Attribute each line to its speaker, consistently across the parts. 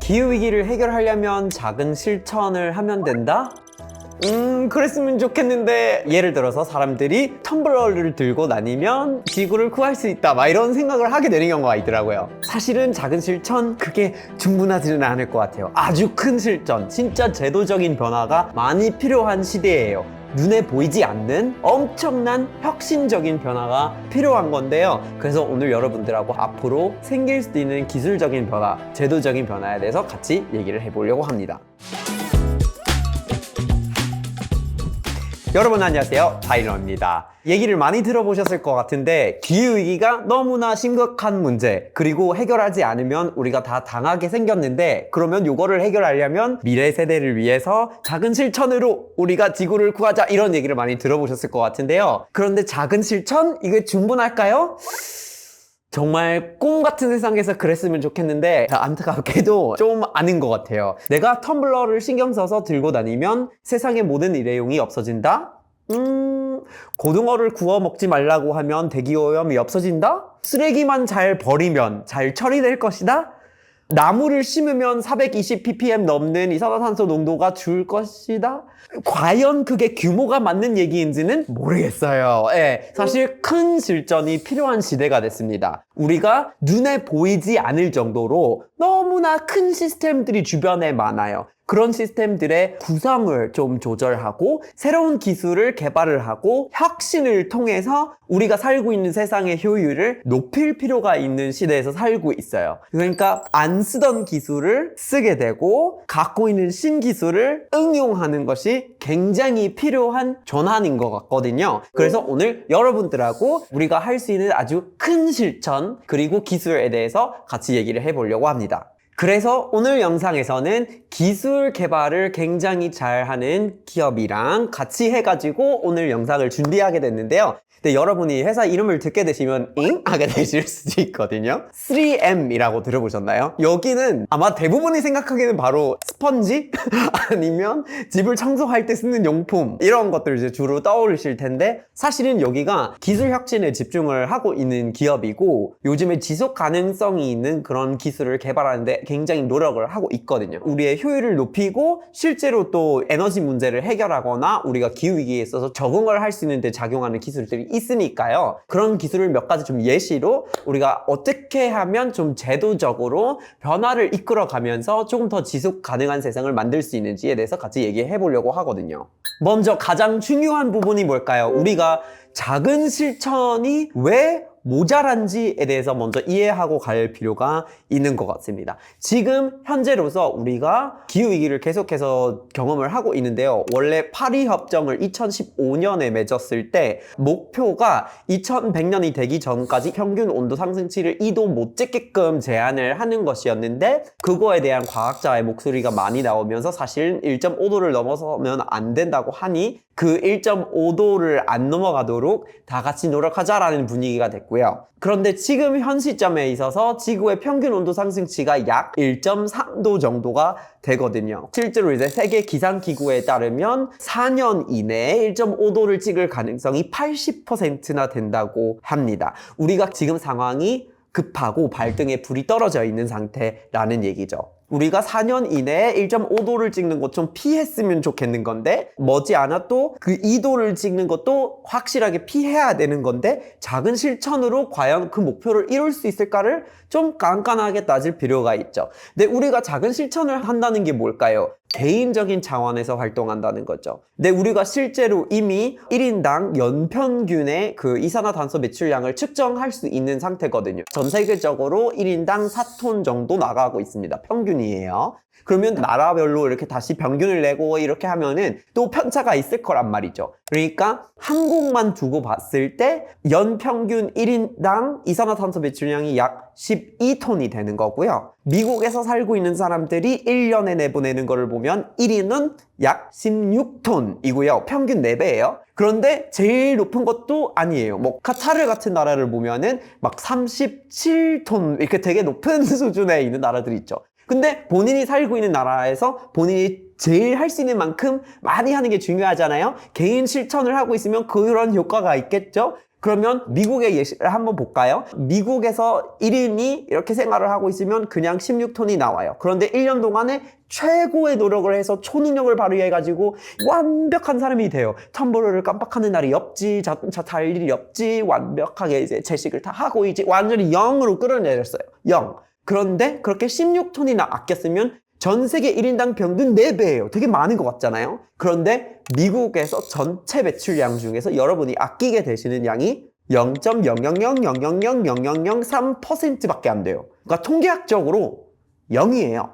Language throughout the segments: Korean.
Speaker 1: 기후위기를 해결하려면 작은 실천을 하면 된다? 그랬으면 좋겠는데, 예를 들어서 사람들이 텀블러를 들고 다니면 지구를 구할 수 있다, 막 이런 생각을 하게 되는 경우가 있더라고요. 사실은 작은 실천 그게 충분하지는 않을 것 같아요. 아주 큰 실천, 진짜 제도적인 변화가 많이 필요한 시대예요. 눈에 보이지 않는 엄청난 혁신적인 변화가 필요한 건데요. 그래서 오늘 여러분들하고 앞으로 생길 수도 있는 기술적인 변화, 제도적인 변화에 대해서 같이 얘기를 해보려고 합니다. 여러분 안녕하세요, 타일러입니다. 얘기를 많이 들어보셨을 것 같은데, 기후위기가 너무나 심각한 문제, 그리고 해결하지 않으면 우리가 다 당하게 생겼는데, 그러면 이거를 해결하려면 미래 세대를 위해서 작은 실천으로 우리가 지구를 구하자, 이런 얘기를 많이 들어보셨을 것 같은데요. 그런데 작은 실천? 이게 충분할까요? 정말 꿈 같은 세상에서 그랬으면 좋겠는데 안타깝게도 좀 아닌 것 같아요. 내가 텀블러를 신경 써서 들고 다니면 세상의 모든 일회용이 없어진다? 고등어를 구워 먹지 말라고 하면 대기오염이 없어진다? 쓰레기만 잘 버리면 잘 처리될 것이다? 나무를 심으면 420ppm 넘는 이산화탄소 농도가 줄 것이다? 과연 그게 규모가 맞는 얘기인지는 모르겠어요. 사실 큰 실천이 필요한 시대가 됐습니다. 우리가 눈에 보이지 않을 정도로 너무나 큰 시스템들이 주변에 많아요. 그런 시스템들의 구성을 좀 조절하고 새로운 기술을 개발을 하고 혁신을 통해서 우리가 살고 있는 세상의 효율을 높일 필요가 있는 시대에서 살고 있어요. 그러니까 안 쓰던 기술을 쓰게 되고 갖고 있는 신기술을 응용하는 것이 굉장히 필요한 전환인 것 같거든요. 그래서 오늘 여러분들하고 우리가 할 수 있는 아주 큰 실천 그리고 기술에 대해서 같이 얘기를 해보려고 합니다. 그래서 오늘 영상에서는 기술 개발을 굉장히 잘하는 기업이랑 같이 해가지고 오늘 영상을 준비하게 됐는데요. 근데 여러분이 회사 이름을 듣게 되시면 잉? 하게 되실 수도 있거든요. 3M이라고 들어보셨나요? 여기는 아마 대부분이 생각하기에는 바로 스펀지? 아니면 집을 청소할 때 쓰는 용품, 이런 것들 이제 주로 떠오르실 텐데, 사실은 여기가 기술 혁신에 집중을 하고 있는 기업이고 요즘에 지속 가능성이 있는 그런 기술을 개발하는데 굉장히 노력을 하고 있거든요. 우리의 효율을 높이고 실제로 또 에너지 문제를 해결하거나 우리가 기후위기에 있어서 적응을 할 수 있는 데 작용하는 기술들이 있으니까요. 그런 기술을 몇 가지 좀 예시로 우리가 어떻게 하면 좀 제도적으로 변화를 이끌어 가면서 조금 더 지속 가능한 세상을 만들 수 있는지에 대해서 같이 얘기해 보려고 하거든요. 먼저 가장 중요한 부분이 뭘까요? 우리가 작은 실천이 왜 모자란지에 대해서 먼저 이해하고 갈 필요가 있는 것 같습니다. 지금 현재로서 우리가 기후위기를 계속해서 경험을 하고 있는데요. 원래 파리 협정을 2015년에 맺었을 때 목표가 2100년이 되기 전까지 평균 온도 상승치를 2도 못 찍게끔 제한을 하는 것이었는데, 그거에 대한 과학자의 목소리가 많이 나오면서 사실 1.5도를 넘어서면 안 된다고 하니 그 1.5도를 안 넘어가도록 다 같이 노력하자라는 분위기가 됐고요. 그런데 지금 현 시점에 있어서 지구의 평균 온도 상승치가 약 1.3도 정도가 되거든요. 실제로 이제 세계 기상기구에 따르면 4년 이내에 1.5도를 찍을 가능성이 80%나 된다고 합니다. 우리가 지금 상황이 급하고 발등에 불이 떨어져 있는 상태라는 얘기죠. 우리가 4년 이내에 1.5도를 찍는 것 좀 피했으면 좋겠는 건데, 머지않아 또 그 2도를 찍는 것도 확실하게 피해야 되는 건데, 작은 실천으로 과연 그 목표를 이룰 수 있을까를 좀 깐깐하게 따질 필요가 있죠. 근데 우리가 작은 실천을 한다는 게 뭘까요? 개인적인 차원에서 활동한다는 거죠. 근데 우리가 실제로 이미 1인당 연평균의 그 이산화탄소 배출량을 측정할 수 있는 상태거든요. 전 세계적으로 1인당 4톤 정도 나가고 있습니다. 평균이에요. 그러면 나라별로 이렇게 다시 평균을 내고 이렇게 하면은 또 편차가 있을 거란 말이죠. 그러니까 한국만 두고 봤을 때 연평균 1인당 이산화탄소 배출량이 약 12톤이 되는 거고요. 미국에서 살고 있는 사람들이 1년에 내보내는 거를 보면 1인은 약 16톤이고요. 평균 4배예요. 그런데 제일 높은 것도 아니에요. 뭐 카타르 같은 나라를 보면은 막 37톤 이렇게 되게 높은 수준에 있는 나라들이 있죠. 근데 본인이 살고 있는 나라에서 본인이 제일 할 수 있는 만큼 많이 하는 게 중요하잖아요. 개인 실천을 하고 있으면 그런 효과가 있겠죠. 그러면 미국의 예시를 한번 볼까요? 미국에서 1인이 이렇게 생활을 하고 있으면 그냥 16톤이 나와요. 그런데 1년 동안에 최고의 노력을 해서 초능력을 발휘해가지고 완벽한 사람이 돼요. 텀블러를 깜빡하는 날이 없지, 자동차 탈 일이 없지, 완벽하게 이제 채식을 다 하고 있지, 완전히 0으로 끌어내렸어요. 0. 그런데 그렇게 16톤이나 아꼈으면 전 세계 1인당 평균 4배예요. 되게 많은 것 같잖아요. 그런데 미국에서 전체 배출량 중에서 여러분이 아끼게 되시는 양이 0.00000003%밖에 안 돼요. 그러니까 통계학적으로 0이에요.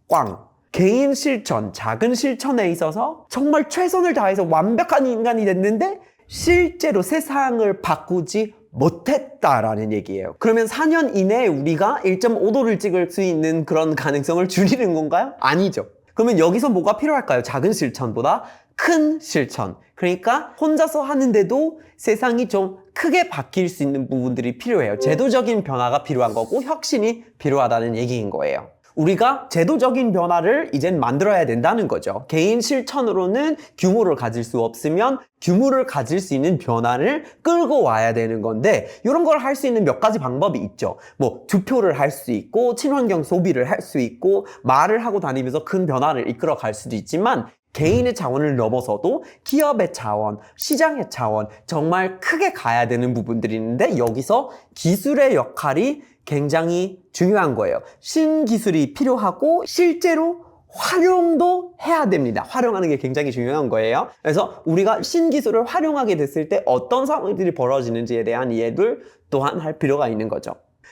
Speaker 1: 꽝. 개인 실천, 작은 실천에 있어서 정말 최선을 다해서 완벽한 인간이 됐는데 실제로 세상을 바꾸지 못했다라는 얘기예요. 그러면 4년 이내에 우리가 1.5도를 찍을 수 있는 그런 가능성을 줄이는 건가요? 아니죠. 그러면 여기서 뭐가 필요할까요? 작은 실천보다 큰 실천. 그러니까 혼자서 하는데도 세상이 좀 크게 바뀔 수 있는 부분들이 필요해요. 제도적인 변화가 필요한 거고 혁신이 필요하다는 얘기인 거예요. 우리가 제도적인 변화를 이젠 만들어야 된다는 거죠. 개인 실천으로는 규모를 가질 수 없으면 규모를 가질 수 있는 변화를 끌고 와야 되는 건데 이런 걸 할 수 있는 몇 가지 방법이 있죠. 뭐 투표를 할 수 있고 친환경 소비를 할 수 있고 말을 하고 다니면서 큰 변화를 이끌어 갈 수도 있지만 개인의 차원을 넘어서도 기업의 차원, 시장의 차원 정말 크게 가야 되는 부분들이 있는데 여기서 기술의 역할이 굉장히 중요한 거예요. 신기술이 필요하고 실제로 활용도 해야 됩니다. 활용하는 게 굉장히 중요한 거예요. 그래서 우리가 신기술을 활용하게 됐을 때 어떤 상황들이 벌어지는지에 대한 이해를 또한 할 필요가 있는 거죠.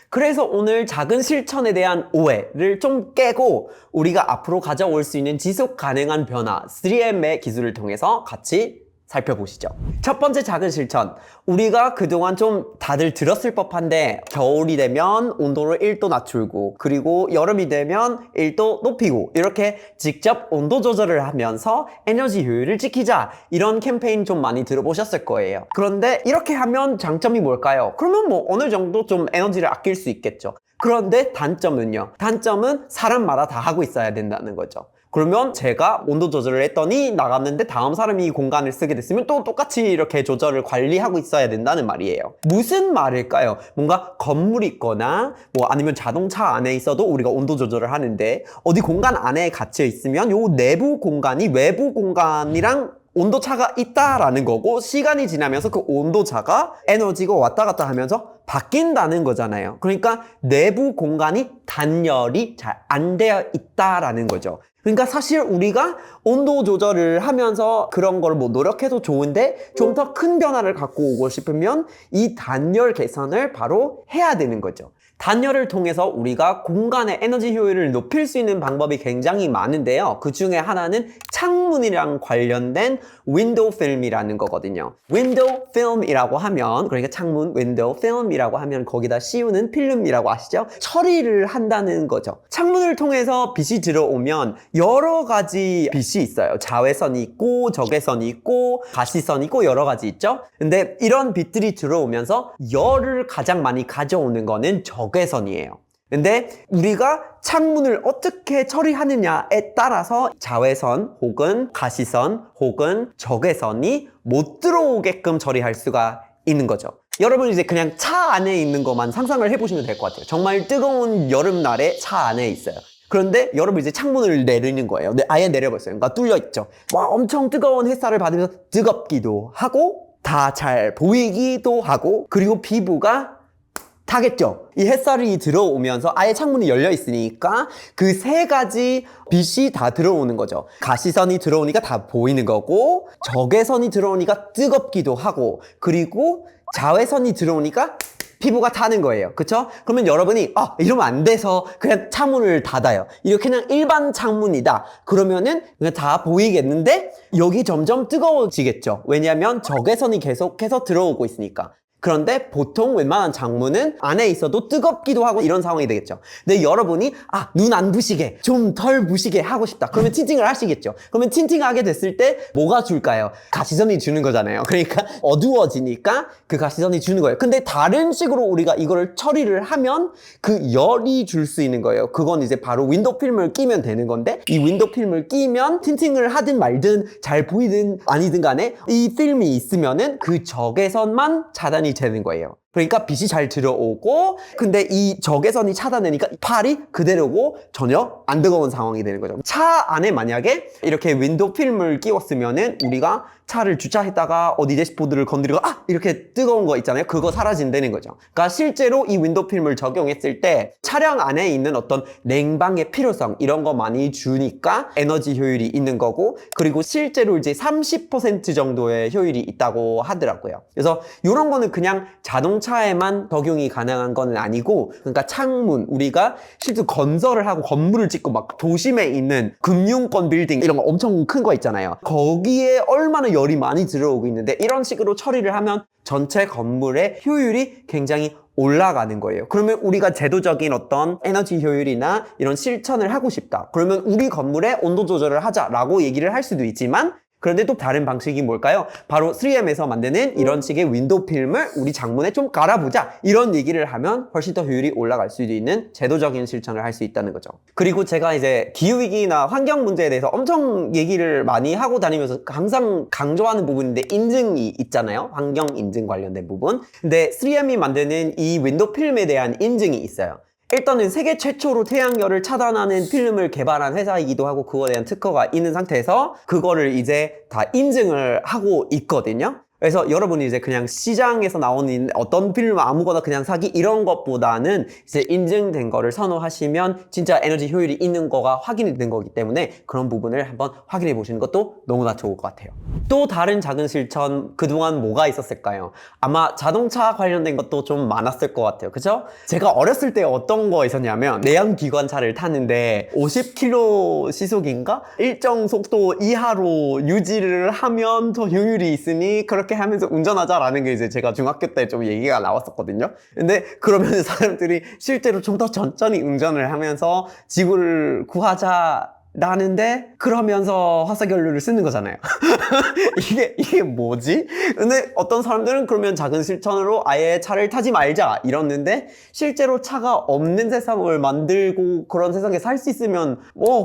Speaker 1: 그래서 오늘 작은 실천에 대한 오해를 좀 깨고 우리가 앞으로 가져올 수 있는 지속 가능한 변화 3M의 기술을 통해서 같이 살펴보시죠. 첫 번째 작은 실천. 우리가 그동안 좀 다들 들었을 법한데 겨울이 되면 온도를 1도 낮추고 그리고 여름이 되면 1도 높이고 이렇게 직접 온도 조절을 하면서 에너지 효율을 지키자 이런 캠페인 좀 많이 들어보셨을 거예요. 그런데 이렇게 하면 장점이 뭘까요? 그러면 뭐 어느 정도 좀 에너지를 아낄 수 있겠죠. 그런데 단점은요. 단점은 사람마다 다 하고 있어야 된다는 거죠. 그러면 제가 온도 조절을 했더니 나갔는데 다음 사람이 이 공간을 쓰게 됐으면 또 똑같이 이렇게 조절을 관리하고 있어야 된다는 말이에요. 무슨 말일까요? 뭔가 건물이 있거나 뭐 아니면 자동차 안에 있어도 우리가 온도 조절을 하는데 어디 공간 안에 갇혀 있으면 요 내부 공간이 외부 공간이랑 온도차가 있다라는 거고 시간이 지나면서 그 온도차가 에너지가 왔다 갔다 하면서 바뀐다는 거잖아요. 그러니까 내부 공간이 단열이 잘 안 되어 있다라는 거죠. 그러니까 사실 우리가 온도 조절을 하면서 그런 걸 뭐 노력해도 좋은데 좀 더 큰 변화를 갖고 오고 싶으면 이 단열 개선을 바로 해야 되는 거죠. 단열을 통해서 우리가 공간의 에너지 효율을 높일 수 있는 방법이 굉장히 많은데요. 그 중에 하나는 창문이랑 관련된 윈도우 필름이라는 거거든요. 윈도우 필름이라고 하면 그러니까 창문 윈도우 필름이라고 하면 거기다 씌우는 필름이라고 아시죠? 처리를 한다는 거죠. 창문을 통해서 빛이 들어오면 여러 가지 빛이 있어요. 자외선이 있고 적외선이 있고 가시선이 있고 여러 가지 있죠. 근데 이런 빛들이 들어오면서 열을 가장 많이 가져오는 거는 적외선이에요. 근데 우리가 창문을 어떻게 처리하느냐에 따라서 자외선 혹은 가시선 혹은 적외선이 못 들어오게끔 처리할 수가 있는 거죠. 여러분 이제 그냥 차 안에 있는 것만 상상을 해보시면 될 것 같아요. 정말 뜨거운 여름날에 차 안에 있어요. 그런데 여러분 이제 창문을 내리는 거예요. 아예 내려버렸어요. 그러니까 뚫려 있죠. 와, 엄청 뜨거운 햇살을 받으면서 뜨겁기도 하고 다 잘 보이기도 하고 그리고 피부가 타겠죠. 이 햇살이 들어오면서 아예 창문이 열려 있으니까 그 세 가지 빛이 다 들어오는 거죠. 가시선이 들어오니까 다 보이는 거고 적외선이 들어오니까 뜨겁기도 하고 그리고 자외선이 들어오니까 피부가 타는 거예요. 그쵸? 그러면 여러분이 이러면 안 돼서 그냥 창문을 닫아요. 이렇게 그냥 일반 창문이다. 그러면은 그냥 다 보이겠는데 여기 점점 뜨거워지겠죠. 왜냐하면 적외선이 계속해서 들어오고 있으니까. 그런데 보통 웬만한 창문은 안에 있어도 뜨겁기도 하고 이런 상황이 되겠죠. 근데 여러분이 눈 안 부시게 좀 덜 부시게 하고 싶다. 그러면 틴팅을 하시겠죠. 그러면 틴팅하게 됐을 때 뭐가 줄까요? 가시선이 주는 거잖아요. 그러니까 어두워지니까 그 가시선이 주는 거예요. 근데 다른 식으로 우리가 이거를 처리를 하면 그 열이 줄 수 있는 거예요. 그건 이제 바로 윈도우 필름을 끼면 되는 건데 이 윈도우 필름을 끼면 틴팅을 하든 말든 잘 보이든 아니든 간에 이 필름이 있으면은 그 적외선만 차단이 차단이 되는 거예요. 그러니까 빛이 잘 들어오고, 근데 이 적외선이 차단되니까 팔이 그대로고 전혀 안 뜨거운 상황이 되는 거죠. 차 안에 만약에 이렇게 윈도우 필름을 끼웠으면은 우리가 차를 주차했다가 어디 대시보드를 건드리고 이렇게 뜨거운 거 있잖아요. 그거 사라진다는 거죠. 그러니까 실제로 이 윈도우 필름을 적용했을 때 차량 안에 있는 어떤 냉방의 필요성 이런 거 많이 주니까 에너지 효율이 있는 거고, 그리고 실제로 이제 30% 정도의 효율이 있다고 하더라고요. 그래서 이런 거는 그냥 자동차에만 적용이 가능한 건 아니고, 그러니까 창문, 우리가 실제 건설을 하고 건물을 짓고 막 도심에 있는 금융권 빌딩 이런 거 엄청 큰 거 있잖아요. 거기에 얼마나 열이 많이 들어오고 있는데 이런 식으로 처리를 하면 전체 건물의 효율이 굉장히 올라가는 거예요. 그러면 우리가 제도적인 어떤 에너지 효율이나 이런 실천을 하고 싶다. 그러면 우리 건물의 온도 조절을 하자라고 얘기를 할 수도 있지만, 그런데 또 다른 방식이 뭘까요? 바로 3M에서 만드는 이런 식의 윈도우 필름을 우리 창문에 좀 깔아보자, 이런 얘기를 하면 훨씬 더 효율이 올라갈 수도 있는 제도적인 실천을 할 수 있다는 거죠. 그리고 제가 이제 기후위기나 환경 문제에 대해서 엄청 얘기를 많이 하고 다니면서 항상 강조하는 부분인데, 인증이 있잖아요. 환경 인증 관련된 부분. 근데 3M이 만드는 이 윈도우 필름에 대한 인증이 있어요. 일단은 세계 최초로 태양열을 차단하는 필름을 개발한 회사이기도 하고 그거에 대한 특허가 있는 상태에서 그거를 이제 다 인증을 하고 있거든요. 그래서 여러분이 이제 그냥 시장에서 나오는 어떤 필름 아무거나 그냥 사기 이런 것보다는 이제 인증된 거를 선호하시면 진짜 에너지 효율이 있는 거가 확인이 된 거기 때문에 그런 부분을 한번 확인해 보시는 것도 너무나 좋을 것 같아요. 또 다른 작은 실천, 그동안 뭐가 있었을까요? 아마 자동차 관련된 것도 좀 많았을 것 같아요. 그죠? 제가 어렸을 때 어떤 거 있었냐면, 내연기관차를 타는데 50km 시속인가? 일정 속도 이하로 유지를 하면 더 효율이 있으니 그렇게 하면서 운전하자라는 게 이제 제가 중학교 때 좀 얘기가 나왔었거든요. 근데 그러면 사람들이 실제로 좀 더 천천히 운전을 하면서 지구를 구하자 라는데, 그러면서 화석연료를 쓰는 거잖아요. 이게 뭐지? 근데 어떤 사람들은 그러면 작은 실천으로 아예 차를 타지 말자 이러는데, 실제로 차가 없는 세상을 만들고 그런 세상에 살 수 있으면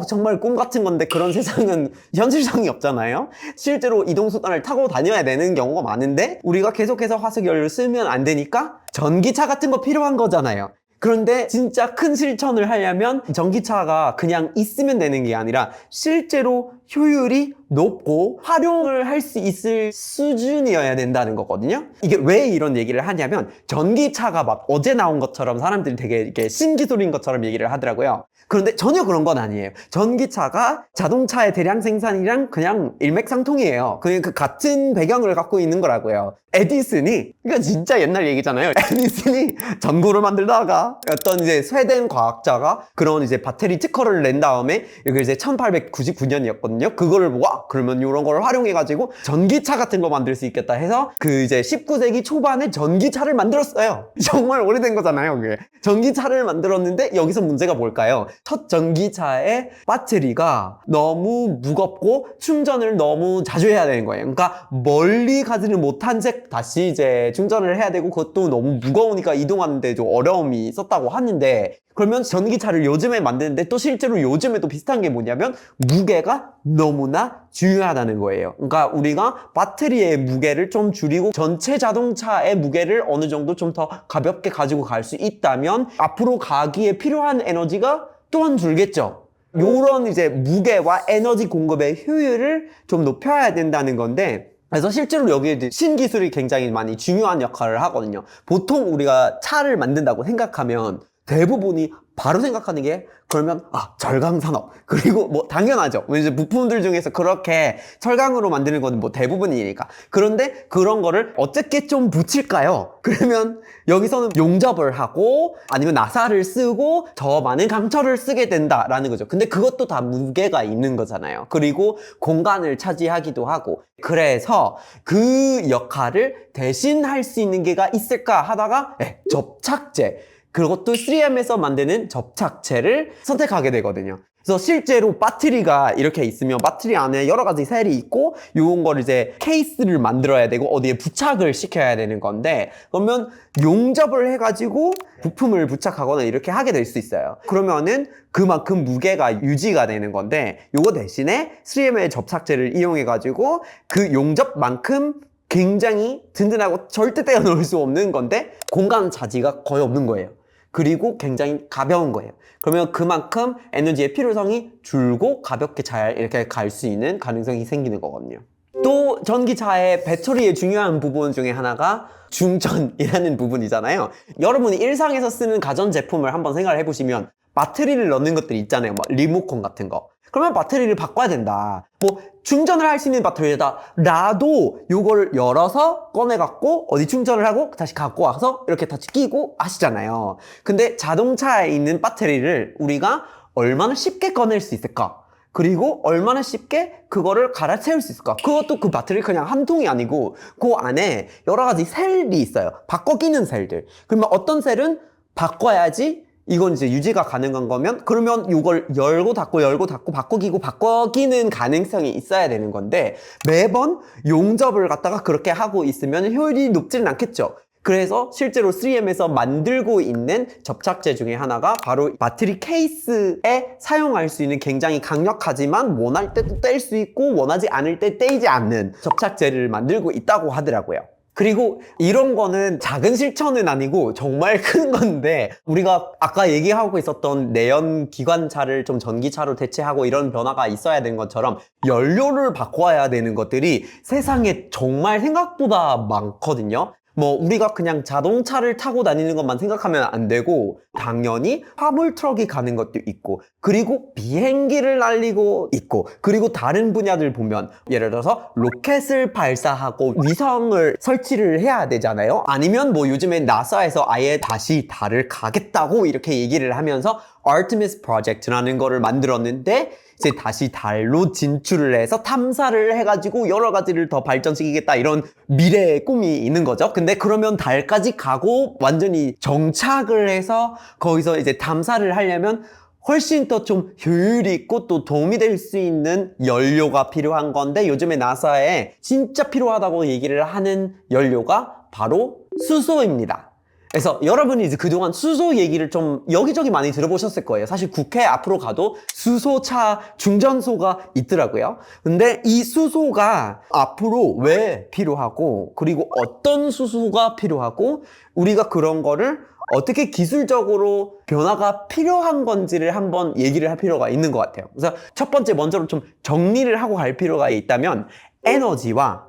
Speaker 1: 정말 꿈 같은 건데, 그런 세상은 현실성이 없잖아요. 실제로 이동수단을 타고 다녀야 되는 경우가 많은데 우리가 계속해서 화석연료를 쓰면 안 되니까 전기차 같은 거 필요한 거잖아요. 그런데 진짜 큰 실천을 하려면 전기차가 그냥 있으면 되는 게 아니라 실제로 효율이 높고 활용을 할 수 있을 수준이어야 된다는 거거든요. 이게 왜 이런 얘기를 하냐면, 전기차가 막 어제 나온 것처럼 사람들이 되게 이렇게 신기술인 것처럼 얘기를 하더라고요. 그런데 전혀 그런 건 아니에요. 전기차가 자동차의 대량 생산이랑 그냥 일맥상통이에요. 그냥 그 같은 배경을 갖고 있는 거라고요. 에디슨이, 그러니까 진짜 옛날 얘기잖아요. 에디슨이 전구를 만들다가 어떤 이제 스웨덴 과학자가 그런 이제 배터리 특허를 낸 다음에, 이게 이제 1899년이었거든요. 그거를 보고 그러면 이런 걸 활용해가지고 전기차 같은 거 만들 수 있겠다 해서 그 이제 19세기 초반에 전기차를 만들었어요. 정말 오래된 거잖아요, 그게. 전기차를 만들었는데 여기서 문제가 뭘까요? 첫 전기차의 배터리가 너무 무겁고 충전을 너무 자주 해야 되는 거예요. 그러니까 멀리 가지는 못한 채 다시 이제 충전을 해야 되고, 그것도 너무 무거우니까 이동하는데 좀 어려움이 있었다고 하는데, 그러면 전기차를 요즘에 만드는데 또 실제로 요즘에도 비슷한 게 뭐냐면, 무게가 너무나 중요하다는 거예요. 그러니까 우리가 배터리의 무게를 좀 줄이고 전체 자동차의 무게를 어느 정도 좀 더 가볍게 가지고 갈 수 있다면 앞으로 가기에 필요한 에너지가 또한 줄겠죠. 요런 이제 무게와 에너지 공급의 효율을 좀 높여야 된다는 건데, 그래서 실제로 여기에 신기술이 굉장히 많이 중요한 역할을 하거든요. 보통 우리가 차를 만든다고 생각하면 대부분이 바로 생각하는 게, 그러면 절강산업, 그리고 뭐 당연하죠. 이제 부품들 중에서 그렇게 철강으로 만드는 건 뭐 대부분이니까. 그런데 그런 거를 어떻게 좀 붙일까요? 그러면 여기서는 용접을 하고 아니면 나사를 쓰고 더 많은 강철을 쓰게 된다라는 거죠. 근데 그것도 다 무게가 있는 거잖아요. 그리고 공간을 차지하기도 하고. 그래서 그 역할을 대신할 수 있는 게가 있을까 하다가 접착제, 그것도 3M에서 만드는 접착제를 선택하게 되거든요. 그래서 실제로 배터리가 이렇게 있으면 배터리 안에 여러 가지 셀이 있고, 요런 걸 이제 케이스를 만들어야 되고 어디에 부착을 시켜야 되는 건데, 그러면 용접을 해가지고 부품을 부착하거나 이렇게 하게 될 수 있어요. 그러면은 그만큼 무게가 유지가 되는 건데, 요거 대신에 3M의 접착제를 이용해가지고 그 용접만큼 굉장히 든든하고 절대 떼어놓을 수 없는 건데 공간 차지가 거의 없는 거예요. 그리고 굉장히 가벼운 거예요. 그러면 그만큼 에너지의 필요성이 줄고 가볍게 잘 이렇게 갈 수 있는 가능성이 생기는 거거든요. 또 전기차의 배터리의 중요한 부분 중에 하나가 충전이라는 부분이잖아요. 여러분이 일상에서 쓰는 가전제품을 한번 생각을 해보시면 배터리를 넣는 것들이 있잖아요. 뭐 리모컨 같은 거. 그러면 배터리를 바꿔야 된다. 뭐 충전을 할 수 있는 배터리에다라도 요걸 열어서 꺼내갖고 어디 충전을 하고 다시 갖고 와서 이렇게 다시 끼고 하시잖아요. 근데 자동차에 있는 배터리를 우리가 얼마나 쉽게 꺼낼 수 있을까? 그리고 얼마나 쉽게 그거를 갈아채울 수 있을까? 그것도 그 배터리 그냥 한 통이 아니고 그 안에 여러 가지 셀이 있어요. 바꿔 끼는 셀들. 그러면 어떤 셀은 바꿔야지 이건 이제 유지가 가능한 거면 그러면 이걸 열고 닫고 바꿔 끼고 바꿔 끼는 가능성이 있어야 되는 건데 매번 용접을 갖다가 그렇게 하고 있으면 효율이 높지는 않겠죠. 그래서 실제로 3M에서 만들고 있는 접착제 중에 하나가 바로 배터리 케이스에 사용할 수 있는 굉장히 강력하지만 원할 때도 뗄 수 있고 원하지 않을 때 떼이지 않는 접착제를 만들고 있다고 하더라고요. 그리고 이런 거는 작은 실천은 아니고 정말 큰 건데 우리가 아까 얘기하고 있었던 내연 기관차를 좀 전기차로 대체하고 이런 변화가 있어야 되는 것처럼 연료를 바꿔야 되는 것들이 세상에 정말 생각보다 많거든요. 뭐 우리가 그냥 자동차를 타고 다니는 것만 생각하면 안 되고 당연히 화물 트럭이 가는 것도 있고 그리고 비행기를 날리고 있고 그리고 다른 분야들 보면 예를 들어서 로켓을 발사하고 위성을 설치를 해야 되잖아요. 아니면 뭐 요즘에 나사에서 아예 다시 달을 가겠다고 이렇게 얘기를 하면서 Artemis 프로젝트라는 거를 만들었는데 이제 다시 달로 진출을 해서 탐사를 해가지고 여러 가지를 더 발전시키겠다 이런 미래의 꿈이 있는 거죠. 근데 그러면 달까지 가고 완전히 정착을 해서 거기서 이제 탐사를 하려면 훨씬 더 좀 효율이 있고 또 도움이 될 수 있는 연료가 필요한 건데 요즘에 나사에 진짜 필요하다고 얘기를 하는 연료가 바로 수소입니다. 그래서 여러분이 이제 그동안 수소 얘기를 좀 여기저기 많이 들어보셨을 거예요. 사실 국회 앞으로 가도 수소차 충전소가 있더라고요. 근데 이 수소가 앞으로 왜 필요하고 그리고 어떤 수소가 필요하고 우리가 그런 거를 어떻게 기술적으로 변화가 필요한 건지를 한번 얘기를 할 필요가 있는 것 같아요. 그래서 첫 번째 먼저 좀 정리를 하고 갈 필요가 있다면 에너지와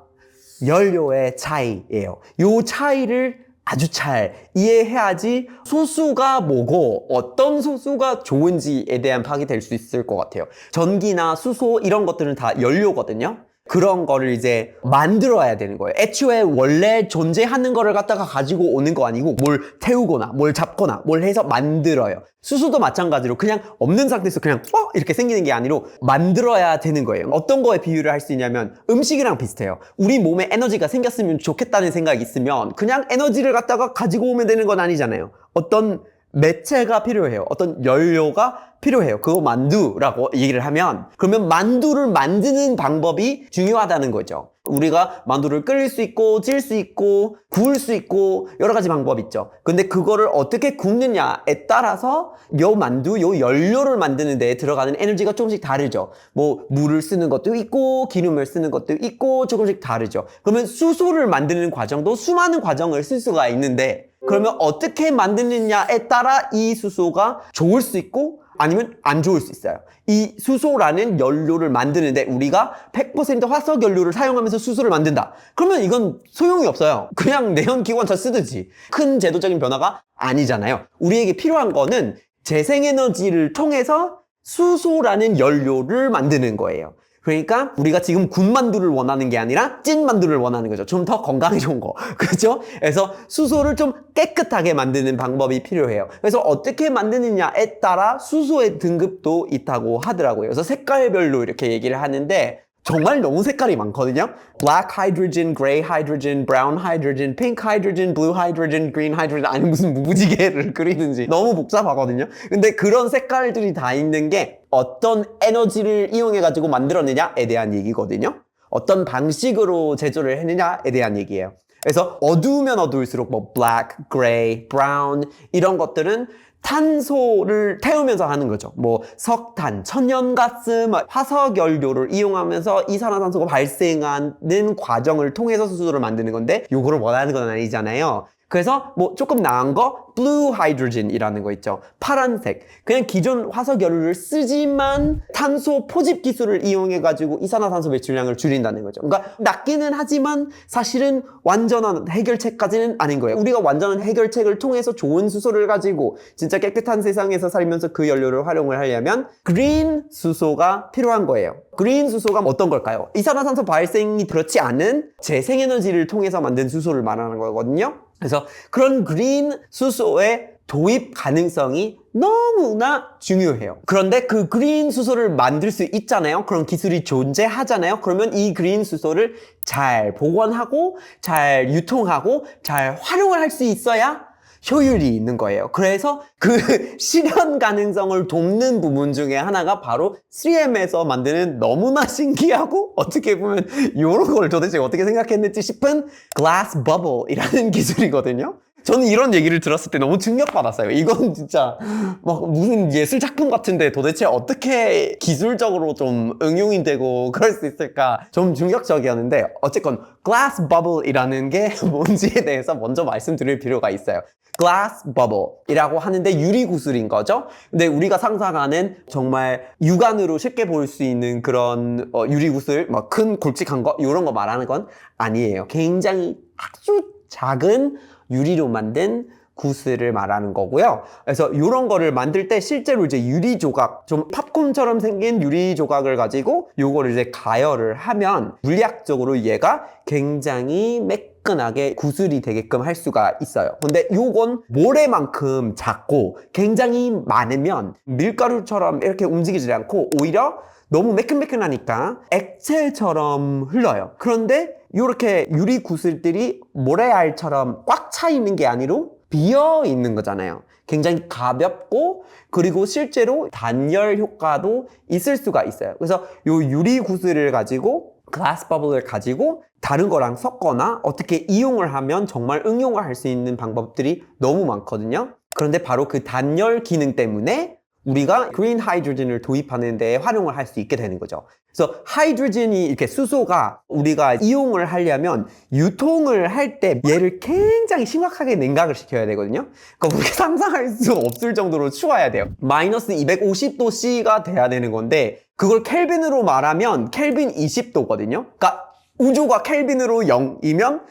Speaker 1: 연료의 차이예요. 이 차이를 아주 잘 이해해야지 수소가 뭐고 어떤 수소가 좋은지에 대한 파악이 될 수 있을 것 같아요. 전기나 수소 이런 것들은 다 연료거든요. 그런 거를 이제 만들어야 되는 거예요. 애초에 원래 존재하는 거를 갖다가 가지고 오는 거 아니고 뭘 태우거나 뭘 잡거나 뭘 해서 만들어요. 수소도 마찬가지로 그냥 없는 상태에서 그냥 이렇게 생기는 게 아니라 만들어야 되는 거예요. 어떤 거에 비유를 할 수 있냐면 음식이랑 비슷해요. 우리 몸에 에너지가 생겼으면 좋겠다는 생각이 있으면 그냥 에너지를 갖다가 가지고 오면 되는 건 아니잖아요. 어떤 매체가 필요해요. 어떤 연료가 필요해요. 그거 만두라고 얘기를 하면 그러면 만두를 만드는 방법이 중요하다는 거죠. 우리가 만두를 끓일 수 있고 찔 수 있고 구울 수 있고 여러 가지 방법이 있죠. 근데 그거를 어떻게 굽느냐에 따라서 요 만두, 요 연료를 만드는 데에 들어가는 에너지가 조금씩 다르죠. 뭐 물을 쓰는 것도 있고 기름을 쓰는 것도 있고 조금씩 다르죠. 그러면 수소를 만드는 과정도 수많은 과정을 쓸 수가 있는데 그러면 어떻게 만드느냐에 따라 이 수소가 좋을 수 있고 아니면 안 좋을 수 있어요. 이 수소라는 연료를 만드는데 우리가 100% 화석 연료를 사용하면서 수소를 만든다. 그러면 이건 소용이 없어요. 그냥 내연기관차 쓰듯이 큰 제도적인 변화가 아니잖아요. 우리에게 필요한 거는 재생에너지를 통해서 수소라는 연료를 만드는 거예요. 그러니까 우리가 지금 군만두를 원하는 게 아니라 찐만두를 원하는 거죠. 좀 더 건강에 좋은 거. 그렇죠? 그래서 수소를 좀 깨끗하게 만드는 방법이 필요해요. 그래서 어떻게 만드느냐에 따라 수소의 등급도 있다고 하더라고요. 그래서 색깔별로 이렇게 얘기를 하는데 정말 너무 색깔이 많거든요. Black hydrogen, gray hydrogen, brown hydrogen, pink hydrogen, blue hydrogen, green hydrogen 아니 무슨 무지개를 그리는지 너무 복잡하거든요. 근데 그런 색깔들이 다 있는 게 어떤 에너지를 이용해 가지고 만들었느냐에 대한 얘기거든요. 어떤 방식으로 제조를 했느냐에 대한 얘기예요. 그래서 어두우면 어두울수록 뭐 black, gray, brown 이런 것들은 탄소를 태우면서 하는 거죠. 뭐 석탄, 천연가스, 화석연료를 이용하면서 이산화탄소가 발생하는 과정을 통해서 수소를 만드는 건데 요거를 원하는 건 아니잖아요. 그래서 뭐 조금 나은 거 blue hydrogen이라는 거 있죠. 파란색. 그냥 기존 화석연료를 쓰지만 탄소 포집 기술을 이용해 가지고 이산화탄소 배출량을 줄인다는 거죠. 그러니까 낫기는 하지만 사실은 완전한 해결책까지는 아닌 거예요. 우리가 완전한 해결책을 통해서 좋은 수소를 가지고 진짜 깨끗한 세상에서 살면서 그 연료를 활용을 하려면 green 수소가 필요한 거예요. 그린 수소가 어떤 걸까요? 이산화탄소 발생이 그렇지 않은 재생에너지를 통해서 만든 수소를 말하는 거거든요. 그래서 그런 그린 수소의 도입 가능성이 너무나 중요해요. 그런데 그 그린 수소를 만들 수 있잖아요. 그런 기술이 존재하잖아요. 그러면 이 그린 수소를 잘 보관하고 잘 유통하고 잘 활용을 할 수 있어야 효율이 있는 거예요. 그래서 그 실현 가능성을 돕는 부분 중에 하나가 바로 3M에서 만드는 너무나 신기하고 어떻게 보면 이런 걸 도대체 어떻게 생각했는지 싶은 glass bubble이라는 기술이거든요. 저는 이런 얘기를 들었을 때 너무 충격받았어요. 이건 진짜 막 무슨 예술 작품 같은데 도대체 어떻게 기술적으로 좀 응용이 되고 그럴 수 있을까 좀 충격적이었는데 어쨌건 glass bubble이라는 게 뭔지에 대해서 먼저 말씀드릴 필요가 있어요. glass bubble이라고 하는데 유리구슬인 거죠. 근데 우리가 상상하는 정말 육안으로 쉽게 볼 수 있는 그런 유리구슬, 막 큰 굵직한 거 이런 거 말하는 건 아니에요. 굉장히 아주 작은 유리로 만든 구슬을 말하는 거고요. 그래서 이런 거를 만들 때 실제로 이제 유리 조각, 좀 팝콘처럼 생긴 유리 조각을 가지고 요거를 이제 가열을 하면 물리학적으로 얘가 굉장히 매끈하게 구슬이 되게끔 할 수가 있어요. 근데 요건 모래만큼 작고 굉장히 많으면 밀가루처럼 이렇게 움직이지 않고 오히려 너무 매끈매끈하니까 액체처럼 흘러요. 그런데 이렇게 유리 구슬들이 모래알처럼 꽉 차 있는 게 아니라 비어 있는 거잖아요. 굉장히 가볍고 그리고 실제로 단열 효과도 있을 수가 있어요. 그래서 이 유리 구슬을 가지고 glass bubble을 가지고 다른 거랑 섞거나 어떻게 이용을 하면 정말 응용을 할 수 있는 방법들이 너무 많거든요. 그런데 바로 그 단열 기능 때문에 우리가 green hydrogen을 도입하는 데 활용을 할 수 있게 되는 거죠. 그래서 하이드로젠이 이렇게 수소가 우리가 이용을 하려면 유통을 할 때 얘를 굉장히 심각하게 냉각을 시켜야 되거든요. 그러니까 우리가 상상할 수 없을 정도로 추워야 돼요. 마이너스 250도 C가 돼야 되는 건데 그걸 켈빈으로 말하면 켈빈 20도거든요. 그러니까 우주가 켈빈으로 0이면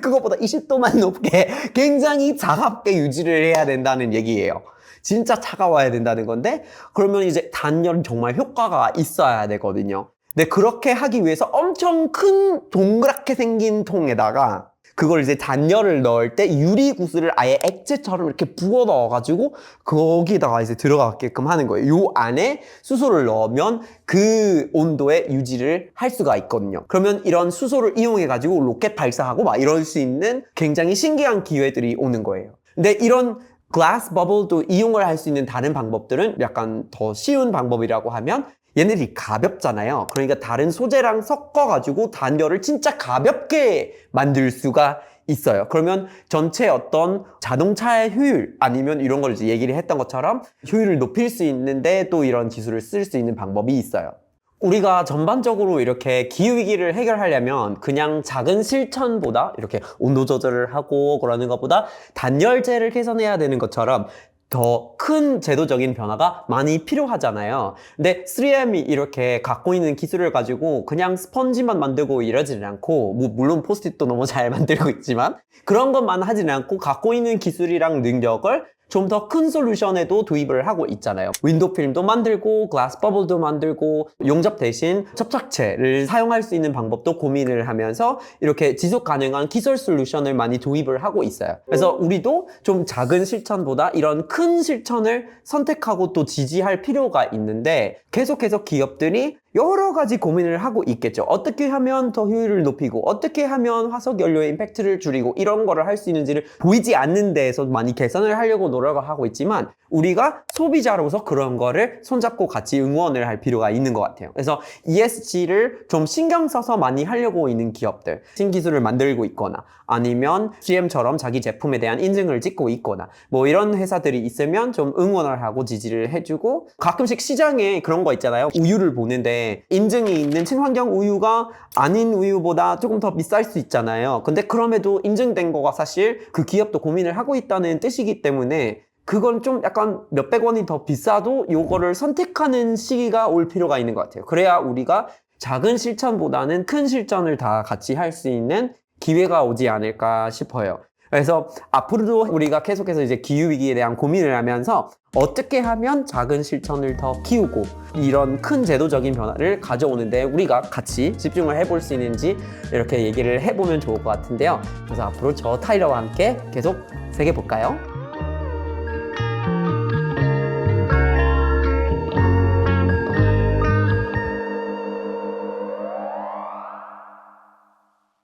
Speaker 1: 그것보다 20도만 높게 굉장히 차갑게 유지를 해야 된다는 얘기예요. 진짜 차가워야 된다는 건데 그러면 이제 단열은 정말 효과가 있어야 되거든요. 근데 그렇게 하기 위해서 엄청 큰 동그랗게 생긴 통에다가 그걸 이제 단열을 넣을 때 유리 구슬을 아예 액체처럼 이렇게 부어 넣어가지고 거기다가 이제 들어가게끔 하는 거예요. 요 안에 수소를 넣으면 그 온도에 유지를 할 수가 있거든요. 그러면 이런 수소를 이용해가지고 로켓 발사하고 막 이럴 수 있는 굉장히 신기한 기회들이 오는 거예요. 근데 이런 glass bubble도 이용을 할 수 있는 다른 방법들은 약간 더 쉬운 방법이라고 하면 얘네들이 가볍잖아요. 그러니까 다른 소재랑 섞어가지고 단열을 진짜 가볍게 만들 수가 있어요. 그러면 전체 어떤 자동차의 효율 아니면 이런 걸 이제 얘기를 했던 것처럼 효율을 높일 수 있는데 또 이런 기술을 쓸 수 있는 방법이 있어요. 우리가 전반적으로 이렇게 기후위기를 해결하려면 그냥 작은 실천보다 이렇게 온도 조절을 하고 그러는 것보다 단열재를 개선해야 되는 것처럼 더 큰 제도적인 변화가 많이 필요하잖아요. 근데 3M이 이렇게 갖고 있는 기술을 가지고 그냥 스펀지만 만들고 이러지는 않고 물론 포스트잇도 너무 잘 만들고 있지만 그런 것만 하지는 않고 갖고 있는 기술이랑 능력을 좀 더 큰 솔루션에도 도입을 하고 있잖아요. 윈도우 필름도 만들고 글라스 버블도 만들고 용접 대신 접착체를 사용할 수 있는 방법도 고민을 하면서 이렇게 지속 가능한 기술 솔루션을 많이 도입을 하고 있어요. 그래서 우리도 좀 작은 실천보다 이런 큰 실천을 선택하고 또 지지할 필요가 있는데 계속해서 기업들이 여러 가지 고민을 하고 있겠죠. 어떻게 하면 더 효율을 높이고 어떻게 하면 화석 연료의 임팩트를 줄이고 이런 거를 할 수 있는지를 보이지 않는 데에서 많이 개선을 하려고 노력을 하고 있지만 우리가 소비자로서 그런 거를 손잡고 같이 응원을 할 필요가 있는 것 같아요. 그래서 ESG를 좀 신경 써서 많이 하려고 있는 기업들, 신기술을 만들고 있거나 아니면 GM처럼 자기 제품에 대한 인증을 찍고 있거나 뭐 이런 회사들이 있으면 좀 응원을 하고 지지를 해주고, 가끔씩 시장에 그런 거 있잖아요. 우유를 보는데 인증이 있는 친환경 우유가 아닌 우유보다 조금 더 비쌀 수 있잖아요. 근데 그럼에도 인증된 거가 사실 그 기업도 고민을 하고 있다는 뜻이기 때문에 그건 좀 약간 몇백 원이 더 비싸도 요거를 선택하는 시기가 올 필요가 있는 것 같아요. 그래야 우리가 작은 실천보다는 큰 실천을 다 같이 할 수 있는 기회가 오지 않을까 싶어요. 그래서 앞으로도 우리가 계속해서 이제 기후위기에 대한 고민을 하면서 어떻게 하면 작은 실천을 더 키우고 이런 큰 제도적인 변화를 가져오는데 우리가 같이 집중을 해볼 수 있는지 이렇게 얘기를 해보면 좋을 것 같은데요. 그래서 앞으로 저 타일러와 함께 계속 새겨볼까요?